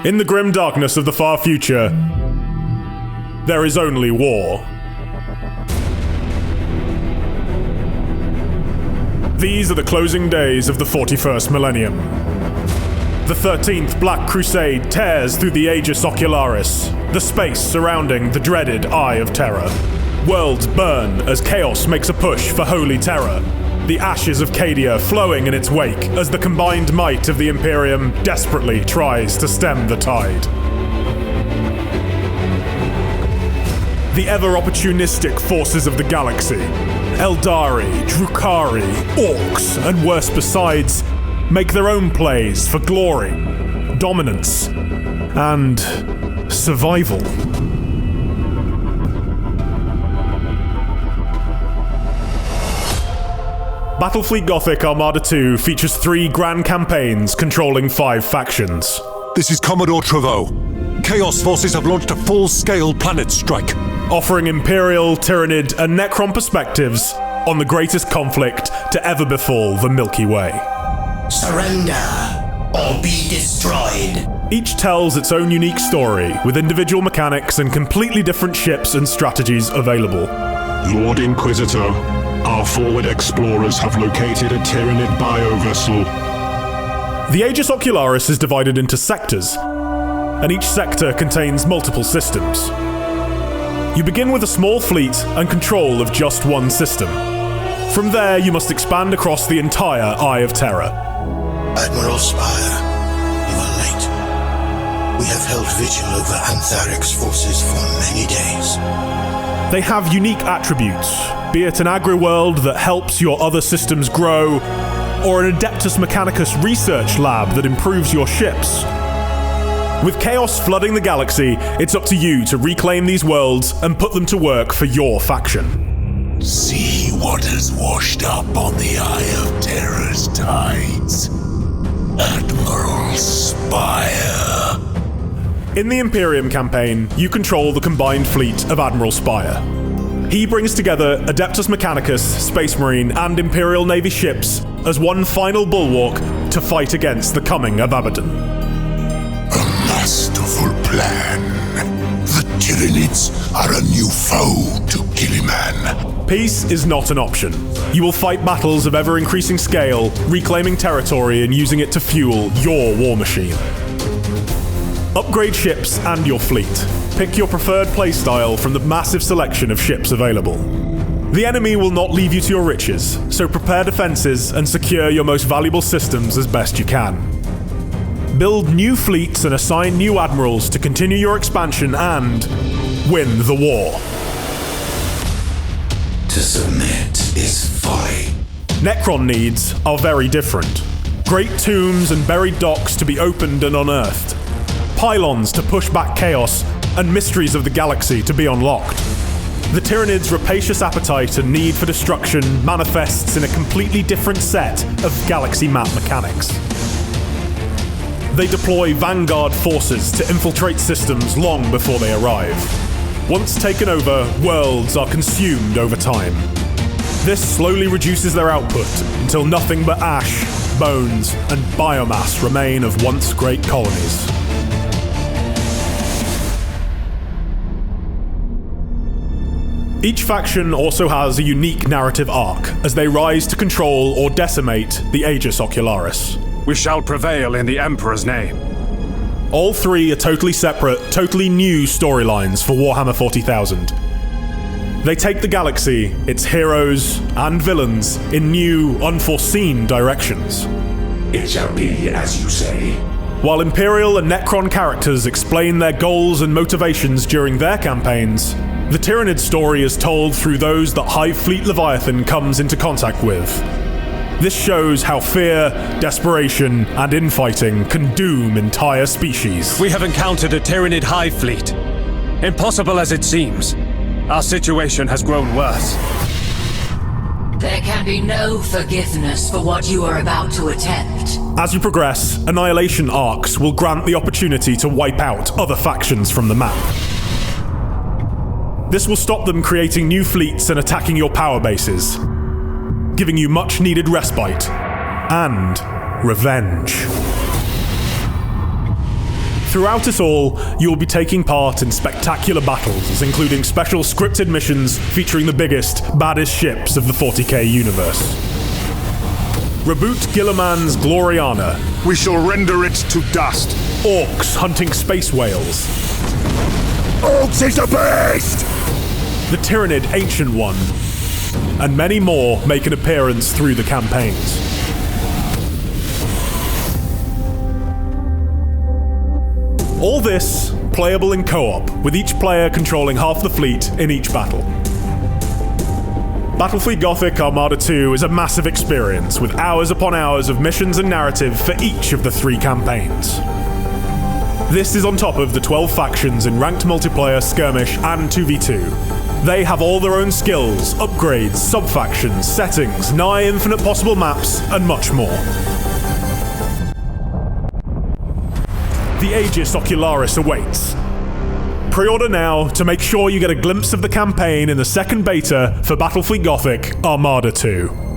In the grim darkness of the far future, there is only war. These are the closing days of the 41st millennium. The 13th Black Crusade tears through the Aegis Ocularis, the space surrounding the dreaded Eye of Terror. Worlds burn as chaos makes a push for holy terror, the ashes of Cadia flowing in its wake as the combined might of the Imperium desperately tries to stem the tide. The ever-opportunistic forces of the galaxy, Eldari, Drukhari, Orcs, and worse besides, make their own plays for glory, dominance, and survival. Battlefleet Gothic Armada 2 features 3 grand campaigns controlling 5 factions. This is Commodore Treveau. Chaos forces have launched a full-scale planet strike, offering Imperial, Tyranid, and Necron perspectives on the greatest conflict to ever befall the Milky Way. Surrender, or be destroyed. Each tells its own unique story, with individual mechanics and completely different ships and strategies available. Lord Inquisitor, our forward explorers have located a Tyranid biovessel. The Aegis Ocularis is divided into sectors, and each sector contains multiple systems. You begin with a small fleet and control of just one system. From there, you must expand across the entire Eye of Terror. Admiral Spire, you are late. We have held vigil over Antharic's forces for many days. They have unique attributes, be it an agri-world that helps your other systems grow, or an Adeptus Mechanicus research lab that improves your ships. With chaos flooding the galaxy, it's up to you to reclaim these worlds and put them to work for your faction. See what has washed up on the Eye of Terror's tides. Admiral Spire. In the Imperium campaign, you control the combined fleet of Admiral Spire. He brings together Adeptus Mechanicus, Space Marine, and Imperial Navy ships as one final bulwark to fight against the coming of Abaddon. A masterful plan. The Tyranids are a new foe to Gilliman. Peace is not an option. You will fight battles of ever-increasing scale, reclaiming territory and using it to fuel your war machine. Upgrade ships and your fleet. Pick your preferred playstyle from the massive selection of ships available. The enemy will not leave you to your riches, so prepare defenses and secure your most valuable systems as best you can. Build new fleets and assign new admirals to continue your expansion and win the war. To submit is folly. Necron needs are very different. Great tombs and buried docks to be opened and unearthed. Pylons to push back chaos, and mysteries of the galaxy to be unlocked. The Tyranids' rapacious appetite and need for destruction manifests in a completely different set of galaxy map mechanics. They deploy vanguard forces to infiltrate systems long before they arrive. Once taken over, worlds are consumed over time. This slowly reduces their output until nothing but ash, bones, and biomass remain of once great colonies. Each faction also has a unique narrative arc as they rise to control or decimate the Aegis Ocularis. We shall prevail in the Emperor's name. All 3 are totally separate, totally new storylines for Warhammer 40,000. They take the galaxy, its heroes and villains, in new, unforeseen directions. It shall be as you say. While Imperial and Necron characters explain their goals and motivations during their campaigns, the Tyranid story is told through those that Hive Fleet Leviathan comes into contact with. This shows how fear, desperation, and infighting can doom entire species. We have encountered a Tyranid Hive Fleet. Impossible as it seems, our situation has grown worse. There can be no forgiveness for what you are about to attempt. As you progress, Annihilation arcs will grant the opportunity to wipe out other factions from the map. This will stop them creating new fleets and attacking your power bases, giving you much needed respite and revenge. Throughout it all, you will be taking part in spectacular battles, including special scripted missions featuring the biggest, baddest ships of the 40k universe. Reboot Gilliman's Gloriana. We shall render it to dust. Orcs hunting space whales. Orcs is the best! The Tyranid Ancient One. And many more make an appearance through the campaigns. All this playable in co-op, with each player controlling half the fleet in each battle. Battlefleet Gothic Armada 2 is a massive experience, with hours upon hours of missions and narrative for each of the 3 campaigns. This is on top of the 12 factions in ranked multiplayer, skirmish, and 2v2. They have all their own skills, upgrades, sub-factions, settings, nigh infinite possible maps, and much more. The Aegis Ocularis awaits. Pre-order now to make sure you get a glimpse of the campaign in the second beta for Battlefleet Gothic Armada 2.